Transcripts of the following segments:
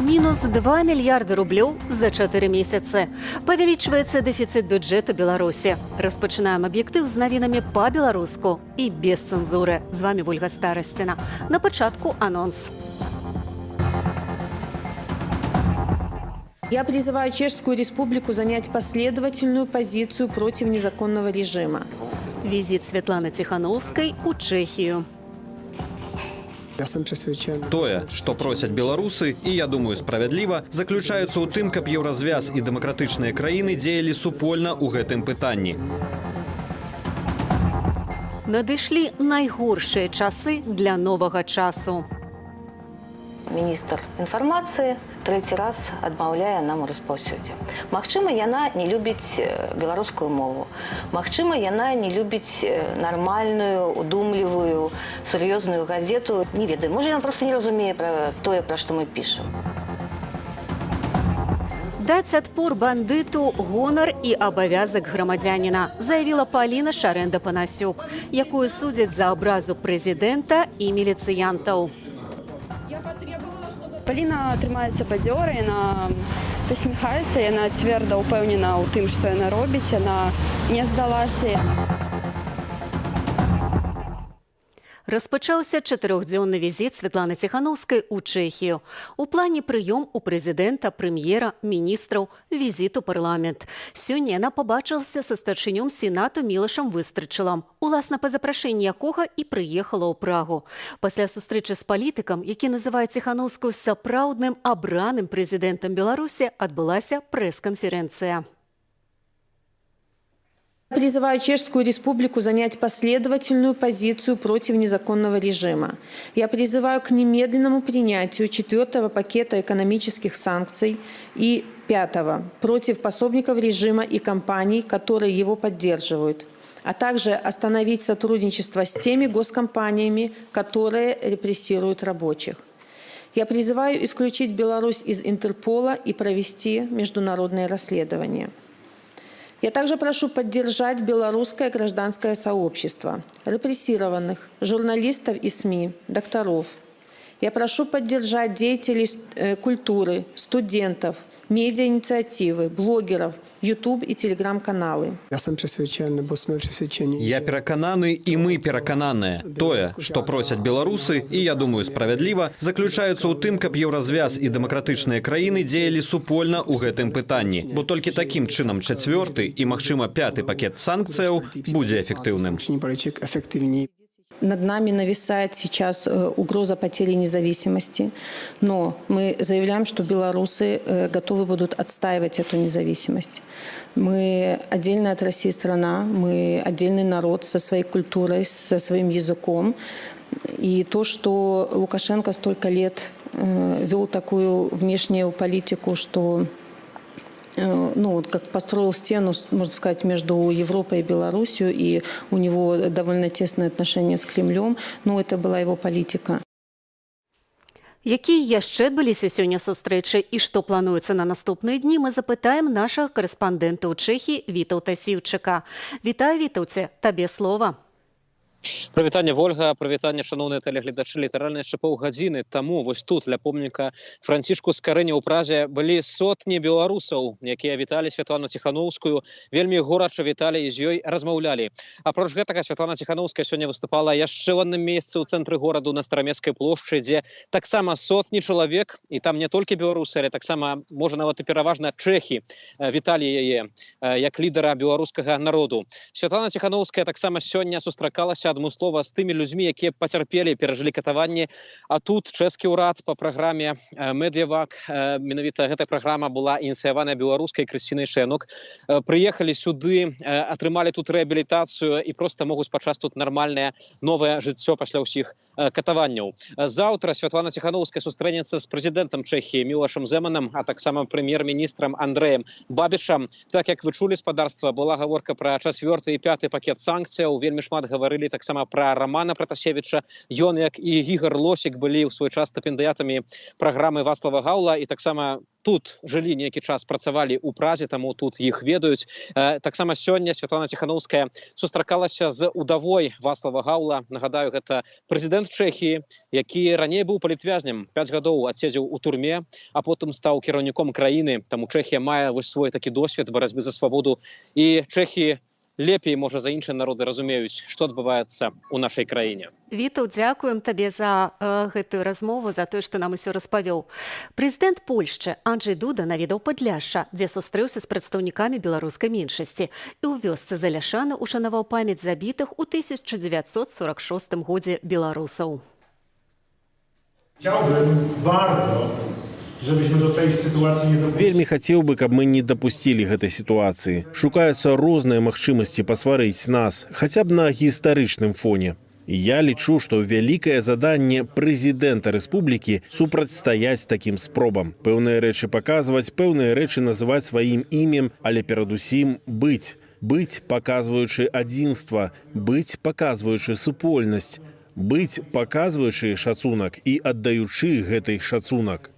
Минус 2 миллиарда рублей за 4 месяца. Павеличивается дефицит бюджета Беларуси. Распочинаем объектив с новинами по-белоруску и без цензуры. С вами Ольга Старостина. На початку анонс. Я призываю Чешскую Республику занять последовательную позицию против незаконного режима. Визит Светланы Тихановской у Чехию. Тое, што просяць беларусы, і, я думаю, справядліва, заключаецца ў тым, каб еўразвяз і дэмакратычныя краіны дзеялі супольна ў гэтым пытанні. Надышлі найгоршыя часы для новага часу. Міністр інфармацыі трэці раз адмаўляе нам у распаўсюдзе. Магчыма, яна не любіць беларускую мову. Магчыма, яна не любіць нармальную, удумлівую, сур'ёзную газету. Не ведаю, можа, яна проста не разумее пра тое, пра што мы пішам. Даць адпор бандыту гонар і абавязак грамадзяніна, заявіла Паліна Шарэнда-Панасюк, якую судзяць за абразу прэзідэнта і міліцыянтаў. Паліна трымаецца бадзёра, яна пасміхаецца, яна цвёрда ўпэўнена ў тым, што яна робіць, яна не здалася. Распачаўся 4-дзённы візіт Светланы Тихановскай у Чэхію. У плане прыём у прэзідэнта, прэм'ера, міністраў, візіт у парламент. Сёння яна пабачылася са старшынём Сенату Мілашам Выстрычылам, уласна па запрашэнні якога і прыехала ў Прагу. Пасля сустрэчы з палітыкам, які называе Тихановскую сапраўдным абраным прэзідэнтам Беларусі, адбылася прэс-канферэнцыя. Я призываю Чешскую Республику занять последовательную позицию против незаконного режима. Я призываю к немедленному принятию 4-го пакета экономических санкций и 5-го против пособников режима и компаний, которые его поддерживают, а также остановить сотрудничество с теми госкомпаниями, которые репрессируют рабочих. Я призываю исключить Беларусь из Интерпола и провести международное расследование. Я также прошу поддержать белорусское гражданское сообщество, репрессированных, журналистов и СМИ, докторов. Я прошу поддержать деятелей культуры, студентов, медиаинициативы, блогеров, YouTube и телеграм-каналы. Я перакананы, і мы перакананыя. Тое, што просяць беларусы, і, я думаю, справядліва, заключаецца ў тым, каб еўразвяз і дэмакратычныя краіны дзеялі супольна ў гэтым пытанні. Бо толькі такім чынам 4-й і, магчыма, 5-й пакет санкцыяў будзе эфектыўным. Над нами нависает сейчас угроза потери независимости, но мы заявляем, что белорусы готовы будут отстаивать эту независимость. Мы отдельная от России страна, мы отдельный народ со своей культурой, со своим языком. И то, что Лукашенко столько лет вел такую внешнюю политику, что как построил стену, можно сказать, между Европой и Беларусью, и у него довольно тесные отношения с Кремлем, это была его политика. Якія яшчэ адбыліся сёння сустрэчы і што плануецца на наступныя дні, мы запытаем нашага карэспандэнта ў Чэхіі Вітаўта Сіўчыка. Вітаю, Вітаўце, табе слова. Прывітанне, Вольга, прывітанне, шаноўныя тэлегледачы. Літаральна яшчэ паўгадзіны таму вось тут, ля помніка Францішку Скарыні ў Празе, былі сотні беларусаў, якія віталі Светлану Тихановскую, вельмі горача віталі і з ёй размаўлялі. Апроч гэтага, Светлана Тихановская сёння выступала яшчэ ў адным месцы ў цэнтры гораду на Старамесцкай плошчы, дзе таксама сотні чалавек, і там не толькі беларусы, але таксама, можа, нават і пераважна чэхі віталі яе як лідара беларускага народу. Светлана Тихановская таксама сёння сустракалася адмыслова з тымі людзьмі, якія пацярпелі, перажылі катаванні. А тут чэшскі ўрад па праграме Медвевак, менавіта гэта праграма была ініцыяваная беларускай Крысцінай Шэнок, прыехалі сюды, атрымалі тут рэабілітацыю і проста могуць пачаць тут нармальнае новае жыццё пасля ўсіх катаванняў. Заўтра Светлана Тихановская сустрэнецца з прэзідэнтам Чэхіі Мілашам Зэманам, а таксама прэм'ер-міністрам Андрэем Бабішам. Так як вы чулі, спадарства, была гаворка пра 4-й і 5-й пакет санкцыяў, вельмі шмат гаварылі таксама пра Рамана Пратасевіча. Ён, як і Ігор Лосік, былі ў свой час стыпендыятамі праграмы Вацлава Гаўла і таксама тут жылі нейкі час, працавалі ў Празе, таму тут іх ведаюць. Таксама сёння Святлана Ціханаўская сустракалася з удавой Вацлава Гаўла. Нагадаю, гэта прэзідэнт Чэхіі, які раней быў палітвязнем, 5 гадоў адседзеў у турме, а потым стаў кіраўніком краіны. Таму Чэхія мае вось свой такі досвед барацьбы за свабоду. І Чэхі лепей, можа, за іншыя народы разумеюць, што адбываецца ў нашай краіне. Вітаў, дзякуем табе за гэтую размову, за тое, што нам усё распавёў. Прэзідэнт Польшчы Анджэй Дуда наведаў Падляшша, дзе сустрэўся з прадстаўнікамі беларускай меншасці і ў вёсцы Заляшана ушанаваў памяць забітых у 1946 годзе беларусаў. Chciałbym bardzo, żebyśmy do tej sytuacji nie dopuścili. Вельмі хацеў бы, каб мы не дапусцілі гэтай сітуацыі. Шукаюцца розныя магчымасці пасварыць нас, хаця б на гістарычным фоне. Я лічу, што вялікае заданне прэзідэнта рэспублікі супрацьстаяць такім спробам. Пэўныя рэчы паказваць, пэўныя рэчы называць сваім імем, але перадусім быць. Быць, паказваючы адзінства, быць, паказваючы супольнасць, быць, паказваючы шацунак і аддаючы гэтай шацунак.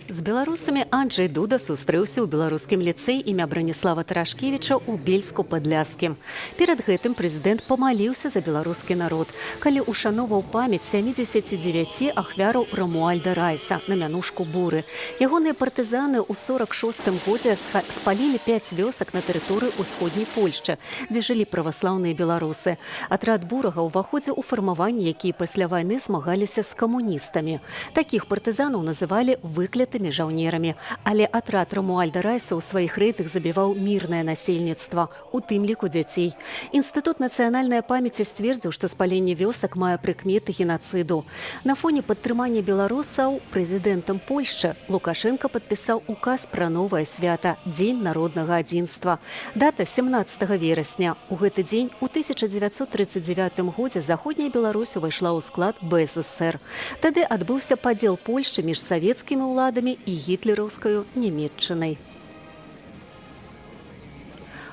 З беларусамі Анджэй Дуда сустрэўся ў беларускім ліцэі імя Браніслава Тарашкевіча ў Бельску-Падляскім. Перад гэтым прэзідэнт памаліўся за беларускі народ, калі ушановаў памяць 79 ахвяраў Рамуальда Райса на мянушку Буры. Ягоныя партызаны ў 46 годзе спалілі 5 вёсак на тэрыторыі ўсходняй Польшчы, дзе жылі праваслаўныя беларусы. Атрад Бурага ўваходзіў у фармаванні, якія пасля вайны змагаліся з камуністамі. Такіх партызанаў называлі выклятымі жаўнерамі, але атрад Рамуальда Райса ў сваіх рэйтах забіваў мірнае насельніцтва, у тым ліку дзяцей. Інстытут нацыянальнай памяці сцвердзіў, што спаленне вёсак мае прыкметы генацыду. На фоне падтрымання беларусаў прэзідэнтам Польшчы Лукашенко падпісаў указ пра новае свята Дзень народнага адзінства. Дата 17 верасня. У гэты дзень у 1939 годзе заходняя Беларусь увайшла ў склад БССР. Тады адбыўся падзел Польшчы між савецкімі ўладамі і гітлераўскаю Нямецчынай.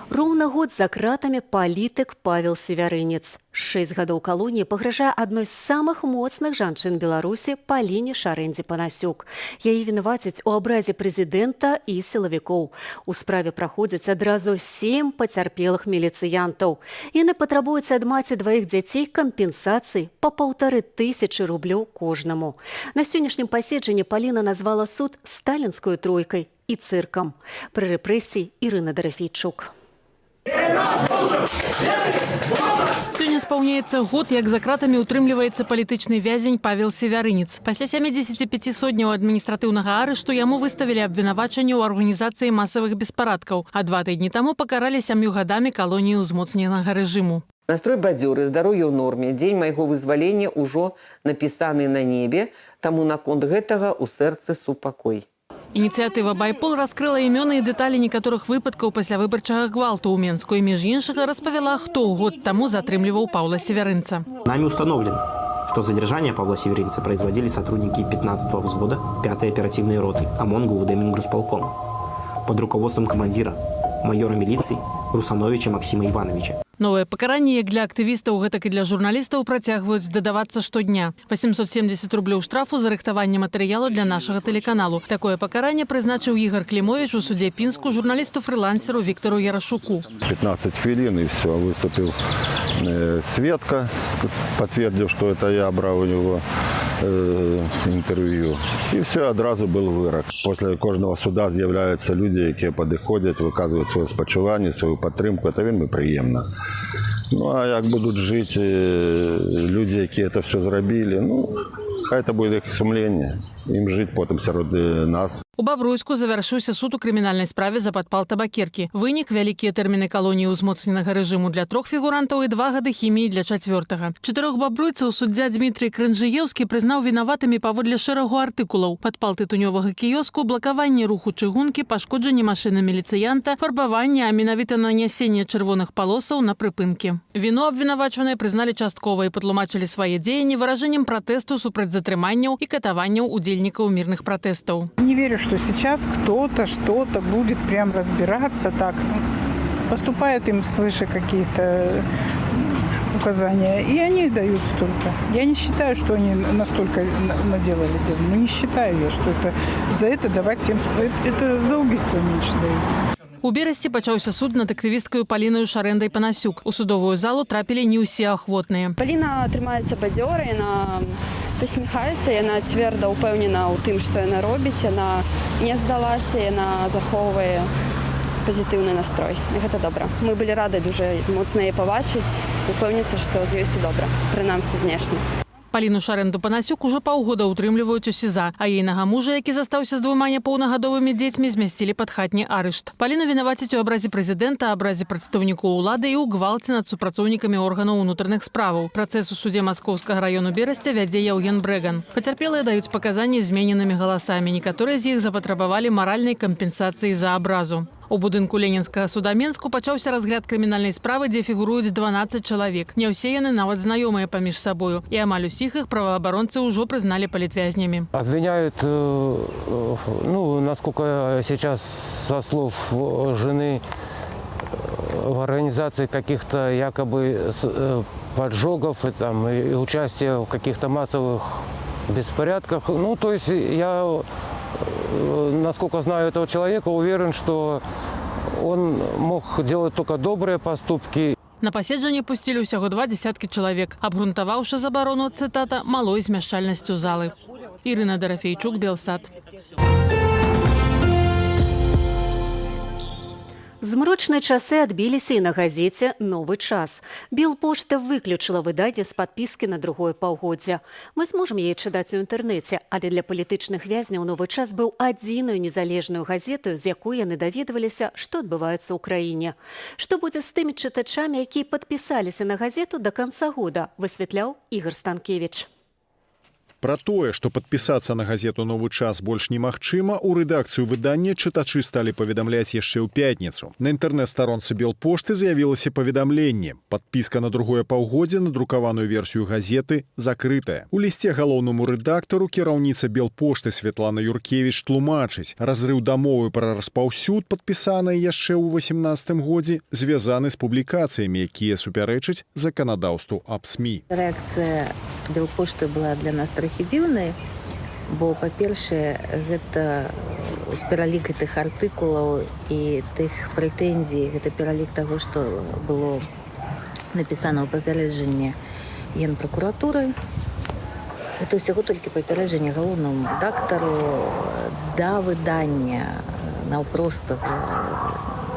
Роўна год за кратамі палітык Павел Севярынец. 6 гадоў калоніі пагражае адной з самых моцных жанчын Беларусі Паліне Шарэндзе Панасюк. Яе вінавацяць у абразе прэзідэнта і сілавікоў. У справе праходзяць адразу 7 пацярпелых міліцыянтаў. Яны патрабуюць ад маці 2 дзяцей кампенсацый па 1500 рублёў кожнаму. На сённяшнім паседжанні Паліна назвала суд сталінскую тройкай і цыркам. Пры рэпрэсіі Ірына Дарафейчук. Сёння спаўняецца год, як за кратамі ўтрымліваецца палітычны вязень Павел Севярынец. Пасля 75 сотняў адміністратыўнага арышту яму выставілі абвінавачанне ў арганізацыі масавых беспарадкаў, а 2 тыдні таму пакаралі 7 гадамі калоніі ўзмоцненага рэжыму. Настрой бадзёры, здароўе ў норме, дзень майго вызвалення ўжо напісаны на небе, таму наконт гэтага ў сэрцы супакой. Ініцыятыва «Байпол» раскрыла імёны і дэталі некаторых выпадкаў паслявыбарчага гвалту ў Менску і, між іншага, распавяла, хто год таму затрымліваў Павла Северынца. Нами установлено, что задержание Павла Северинца производили сотрудники 15-го взвода 5-й оперативной роты ОМОН ГУВД Мингрусполкома под руководством командира, майора милиции Русановича Максима Ивановича. Новыя пакаранні як для актывістаў, гэтак і для журналістаў працягваюць дадавацца штодня. 870 рублёў штрафу за рыхтаванне матэрыялу для нашага тэлеканалу. Такое пакаранне прызначыў Ігор Клімовіч у суде Пінску журналісту-фрылансеру Віктору Ярашуку. 15 хвилин и все. Выступил сведка, подтвердив, что это я брал у него интервью. И все, одразу был вырок. После кожного суда з'являються люди, які підходять, виказують своє спочивання, свою підтримку. Це вельми приємно. Ну, а як будуть жити люди, які це все зробили, ну, хай це буде їх сумління. Ім жити потім серед нас. У Бабруйску завяршыўся суд у крымінальнай справе за падпал табакеркі. Вынік – вялікія тэрміны калоніі ўзмоцненага рэжыму для 3 фігурантаў і 2 гады хіміі для 4-га. 4 бабруйцаў суддзя Дмітрый Крынжыеўскі прызнаў вінаватымі паводле шэрагу артыкулаў: падпал тытунёвага кіёску, блакаванне руху чыгункі, пашкоджанне машыны міліцыянта, фарбаванне, а менавіта нанясенне чырвоных палосаў на прыпынкі. Віну абвінавачаныя прызналі часткова і патлумачылі свае дзеянні выражэннем пратэсту супраць затрыманняў і катаванняў удзельнікаў мірных пратэстаў. Не верю, что сейчас кто-то, что-то будет прям разбираться так. Поступают им свыше какие-то указания, и они дают столько. Я не считаю, что они настолько наделали дел. Ну, не считаю я, что это за это давать 70. Это за убийство меньше дают. У Берасці пачаўся суд над актывісткаю Паліною Шарэндай Панасюк. У судовую залу трапілі не ўсе ахвотныя. Паліна трымаецца бадзёра, яна посміхаецца, яна цвёрда ўпэўнена ў тым, што яна робіць, яна не здалася, яна захоўвае пазітыўны настрой. І гэта добра. Мы былі рады дуже моцна яе пабачыць, упэўніцца, што з ёй усё добра, прынамсі знешне. Паліну Шарэнду Панасюк ужо паўгода ўтрымліваюць у СІЗА, а ейнага мужа, які застаўся з 2 няпоўнагадовымі дзецьмі, змясцілі пад хатні арышт. Паліну вінавацяць у абразе прэзідэнта, абразе прадстаўнікоў улады і ў гвалце над супрацоўнікамі органаў унутраных справаў. Працэс у судзе Маскоўскага раёну Берасця вядзе Яўген Брэган. Пацярпелыя даюць паказанні змененымі галасамі. Некаторыя з іх запатрабавалі маральнай кампенсацыі за абразу. У будынку Ленінскага суда Менску пачаўся разгляд крымінальнай справы, дзе фігуруюць 12 чалавек. Не ўсе яны нават знаёмыя паміж сабою. І амаль усіх іх праваабаронцы ўжо прызналі палітвязнямі. Обвиняют, насколько сейчас, со слов жены, в организации каких-то якобы поджогов и участия в каких-то массовых беспорядках. Ну, то есть я, насколько знаю этого человека, уверен, что он мог делать только добрые поступки. На паседжанне пусцілі ўсяго 2 десяткі чалавек, абгрунтаваўшы забарону, цытата, малой змяшчальнасцю залы. Ірына Дарафейчук, Белсат. Змрочныя часы адбіліся і на газеце «Новы час». Белпошта выключыла выданне з падпіскі на другое паўгоддзя. Мы зможам яе чытаць у інтэрнэце, але для палітычных вязняў «Новы час» быў адзінаю незалежную газетаю, з якой яны даведваліся, што адбываецца ў краіне. Што будзе з тымі чытачамі, якія падпісаліся на газету да канца года, высвятляў Ігор Станкевіч. Пра тое, што падпісацца на газету «Новы час» больш немагчыма, у рэдакцыю выдання чытачы сталі паведамляць яшчэ ў пятніцу. На інтэрнэт-старонцы Белпошты з'явілася паведамленне. Падпіска на другое паўгоддзе на друкаваную версію газеты закрытая. У лісце галоўнаму рэдактару кіраўніца Белпошты Святлана Юркевіч тлумачыць, разрыў дамовы пра распаўсюд, падпісанай яшчэ ў 2018 годзе, звязаны з публікацыямі, якія супярэчаць заканадаўству аб СМІ. Рэакцыя Белпошты была для нас трохі дзіўнай, бо, па-першае, гэта пералік гэтых артыкулаў і тых прэтэнзій, гэта пералік таго, што было напісана ў папярэджанні Генпракуратуры. Гэта ўсяго толькі папярэджанне галоўнаму рэдактару да выдання, наўпростага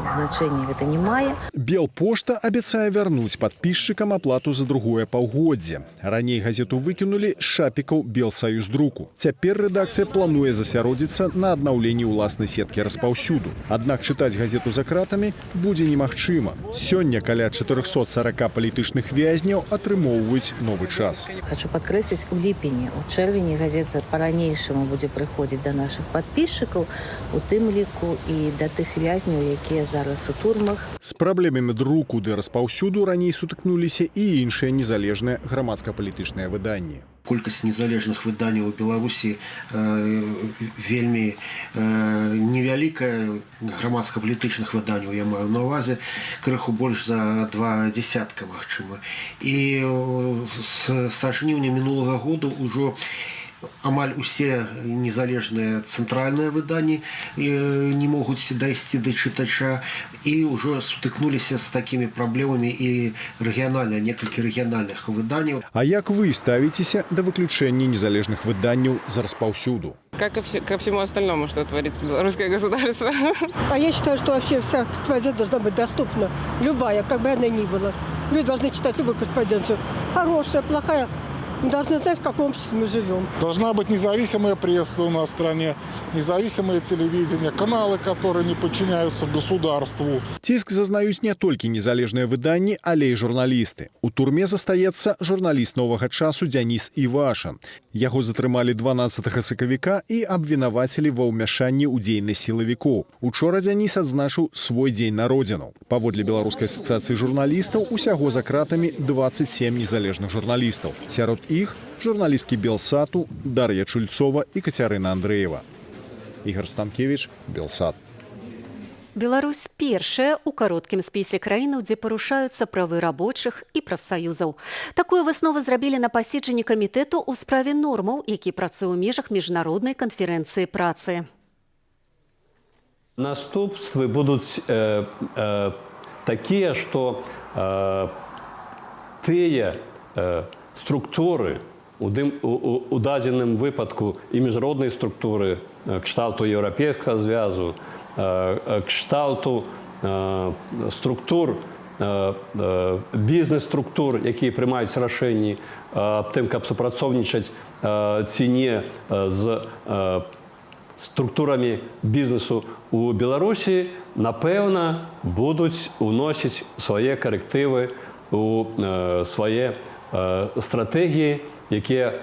значэння гэта не мае. Белпошта абяцае вярнуць падпісчыкам аплату за другое паўгоддзе. Раней газету выкінулі з шапікаў Белсаюздруку. Цяпер рэдакцыя плануе засяродзіцца на аднаўленні ўласнай сеткі распаўсюду. Аднак чытаць газету за кратамі будзе немагчыма. Сёння каля 440 палітычных вязняў атрымоўваюць «Новы час». Хочу падкрэсліць, у ліпені, у чэрвені газета па-ранейшаму будзе прыходзіць да нашых падпісчыкаў, у тым ліку і да тых вязняў, якія зараз у турмах. З праблемамі друку ды распаўсюду раней сутыкнуліся і іншыя незалежныя грамадска-палітычныя выданні. Колькасць незалежных выданняў у Беларусі вельмі невялікая, грамадска-палітычных выданняў, я маю на ўвазе, крыху больш за 2 десятка, магчыма. І са жніўня мінулага года ўжо амаль усе незалежныя цэнтральныя выданні не могуць дайсці да чытача і ўжо сутыкнуліся з такімі праблемамі і рэгіянальныя, некалькі рэгіянальных выданняў. А як вы ставіцеся да выключэння незалежных выданняў з распаўсюду? Как и ко всему остальному, что творит русское государство. А я считаю, что вообще вся корреспонденция должна быть доступна. Любая, как бы она ни была. Люди должны читать любую корреспонденцию. Хорошая, плохая. Мы должны знать, в каком обществе мы живем. Должна быть независимая пресса у нас в стране, независимое телевидение, каналы, которые не подчиняются государству. Ціск зазнаюць не толькі незалежныя выданні, але і журналісты. У турме застаецца журналіст «Новага часу» Дзяніс Івашан. Яго затрымалі 12 сакавіка і абвінавацілі ва ўмяшанні ў дзейнасць сілавікоў. Учора Дзяніс адзначыў свой дзень народзінаў. Паводле Беларускай асацыяцыі журналістаў, усяго за кратамі 27 незалежных журналістаў. Сярод іх журналісткі Белсату Дар'я Чульцова і Кацярына Андрэева. Ігор Станкевіч, Белсат. Беларусь першая ў кароткім спісе краінаў, дзе парушаюцца правы рабочых і прафсаюзаў. Такую выснову зрабілі на паседжанні камітэту ў справе нормаў, які працуе ў межах міжнароднай канферэнцыі працы. Наступствы будуць такія, што тыя структуры, у дадзеным выпадку і міжнароднай структуры, кшталту еўрапейскага звязу, кшталту структур, бізнес-структур, якія прымаюць рашэнні аб тым, каб супрацоўнічаць ці не з структурамі бізнесу у Беларусі, напэўна, будуць уносіць свае карэктывы у свае стратэгіі, якія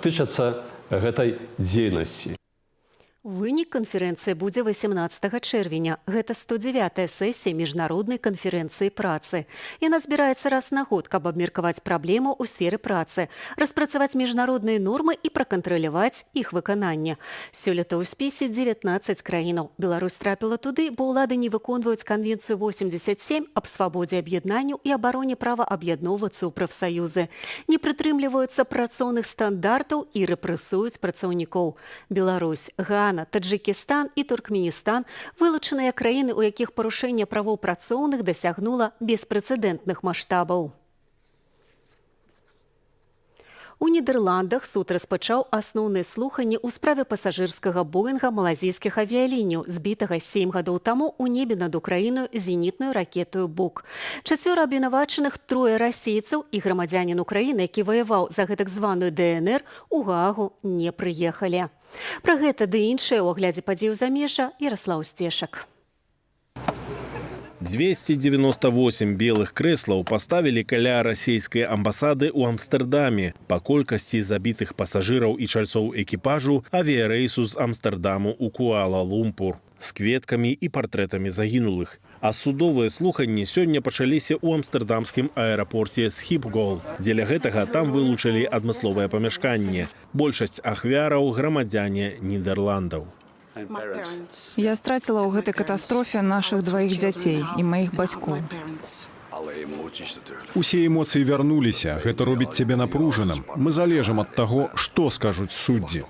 тычацца гэтай дзейнасці. Вынік канферэнцыі будзе 18 чэрвеня. Гэта 109-я сесія міжнароднай канферэнцыі працы. Яна збіраецца раз на год, каб абмеркаваць праблему ў сферы працы, распрацаваць міжнародныя нормы і пракантраляваць іх выкананне. Сёлета ў спісе 19 краінаў. Беларусь трапіла туды, бо ўлады не выконваюць Канвенцыю 87 аб свабодзе аб'яднанняў і абароне права аб'ядноўвацца ў прафсаюзы, не прытрымліваюцца працоўных стандартаў і рэпрэсуюць працаўнікоў. Беларусь, Гана, Таджикистан і Туркменістан вылучаныя краіны, у якіх парушэнне правоў працоўных дасягнула беспрэцэдэнтных маштабаў. У Нідерландах суд распачаў асноўныя слуханні ў справе пасажырскага Боінга малазійскіх авіяліняў, збітага 7 гадоў таму ў небе над Украінаю зенітную ракетаю «Бук». 4 абвінавачаных, 3 расейцаў і грамадзянін Украіны, які ваяваў за гэтак званую ДНР, у Гаагу не прыехалі. Пра гэта ды іншае ў аглядзе падзей у замежжа Ярослаў Сцешак. 298 белых крэслаў паставілі каля расійскай амбасады ў Амстэрдаме па колькасці забітых пасажыраў і чальцоў экіпажу авіярэйсу з Амстэрдаму ў Куала-Лумпур з кветкамі і партрэтамі загінулых. А судовыя слуханні сёння пачаліся ў амстэрдамскім аэрапорце Схіпгол. Дзеля гэтага там вылучылі адмысловае памяшканне. Большасць ахвяраў грамадзяне Нідерландаў. Я страціла ў гэтай катастрофе нашых дваіх дзяцей і маіх бацькоў. Усе эмоцыі вярнуліся. Гэта робіць цябе напружаным. Мы залежым ад таго, што скажуць суддзі.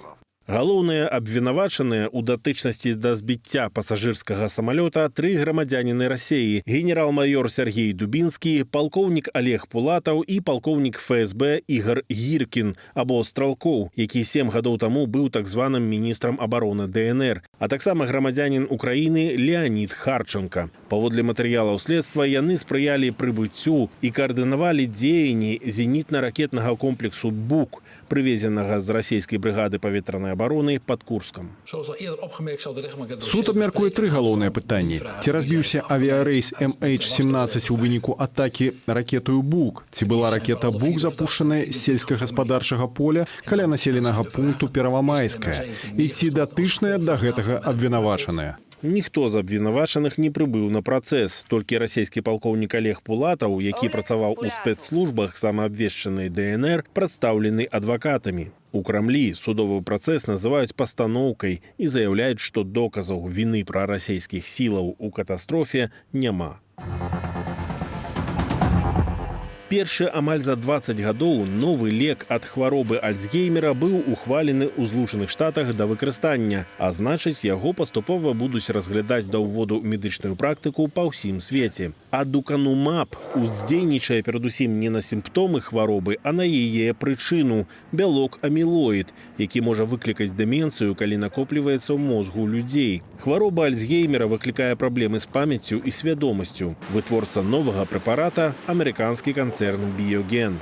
Галоўныя абвінавачаныя ў датычнасці да збіцця пасажырскага самалёта 3 грамадзяніны Расеі: генерал-майор Сергей Дубінскі, палкоўнік Олег Пулатаў і палкоўнік ФСБ Ігор Гіркін, або Стралкоў, які 7 гадоў таму быў так званым міністрам абароны ДНР, а таксама грамадзянін Украіны Леонід Харченко. Паводле матэрыялаў следства яны спрыялі прыбыццю і каардынавалі дзеянні зенітна-ракетнага комплексу «Бук», прывезенага з расійскай брыгады паветранай абароны пад Курскам. Суд абмяркуе 3 галоўныя пытанні. Ці разбіўся авіярэйс MH17 у выніку атакі ракетою «Бук»? Ці была ракета «Бук» запушчаная з сельскагаспадарчага поля каля населенага пункту Первомайская? І ці датычныя да гэтага абвінавачаныя? Ніхто з абвінавачаных не прыбыў на працэс. Толькі расійскі палкоўнік Олег Пулатаў, які працаваў у спецслужбах самаабвешчанай ДНР, прадстаўлены адвакатамі. У Крамлі судовы працэс называюць пастаноўкай і заяўляюць, што доказаў віны прарасійскіх сілаў у катастрофе няма. Першы амаль за 20 гадоў новы лек ад хваробы Альцгеймера быў ухвалены ў Злучаных Штатах да выкарыстання, а значыць, яго паступова будуць разглядаць да ўводу ў медычную практыку па ўсім свеце. Адуканумаб уздзейнічае перадусім не на сімптомы хваробы, а на яе прычыну – бялок амілоід, які можа выклікаць дэмэнцыю, калі накопліваецца ў мозгу людзей. Хвароба Альцгеймера выклікае праблемы з памяццю і свядомасцю. Вытворца новага прэпарата – амерыканскі канцэрн «Біоген».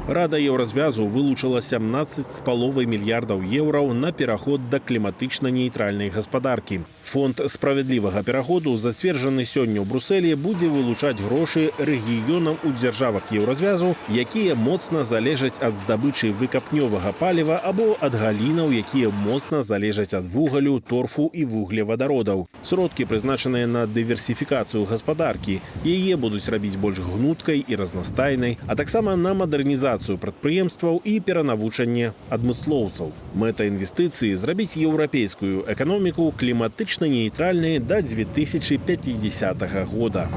Рада Еўразвязу вылучыла 17,5 мільярдаў еўраў на пераход да кліматычна-нейтральнай гаспадаркі. Фонд справядлівага пераходу, зацверджаны сёння ў Брусэлі, будзе вылучаць грошы рэгіёнам у дзяржавах Еўразвязу, якія моцна залежаць ад здабычы выкапнёвага паліва або ад галінаў, якія моцна залежаць ад вугалю, торфу і вуглевадародаў. Сродкі прызначаныя на дыверсіфікацыю гаспадаркі. Яе будуць рабіць больш гнуткай і разнастайнай, а таксама на мадэрнізацыю ліквідацыю прадпрыемстваў і перанавучанне адмыслоўцаў. Мэта інвестыцыі зрабіць еўрапейскую эканоміку кліматычна нейтральнай да 2050 года.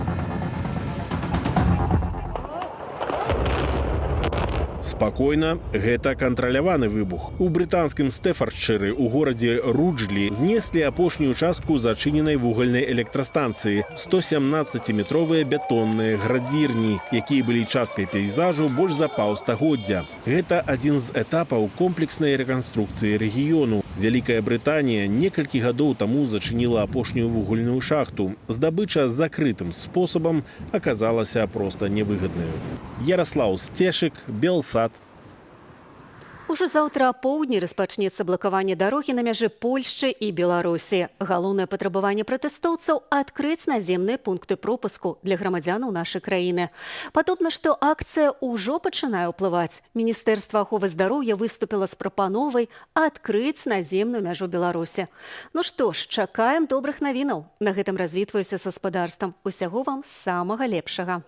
Спакойна, гэта кантраляваны выбух. У брытанскім Стэфардшыры ў горадзе Руджлі знеслі апошнюю частку зачыненай вугальнай электрастанцыі, 117-метровыя бетонныя градзірні, якія былі часткай пейзажу больш за паўстагоддзя. Гэта адзін з этапаў комплекснай рэканструкцыі рэгіёну. Вялікая Брытанія некалькі гадоў таму зачыніла апошнюю вугальную шахту. Здабыча закрытым спосабам аказалася проста невыгаднаю. Яраслаў Сцешык, Белсад. Ужо заўтра апоўдні распачнецца блакаванне дарогі на мяжы Польшчы і Беларусі. Галоўнае патрабаванне пратэстоўцаў – адкрыць наземныя пункты пропуску для грамадзянаў нашай краіны. Падобна, што акцыя ўжо пачынае ўплываць. Міністэрства аховы здароўя выступіла з прапановай адкрыць наземную мяжу Беларусі. Ну што ж, чакаем добрых навінаў. На гэтым развітваюся са спадарствам. Усяго вам самага лепшага.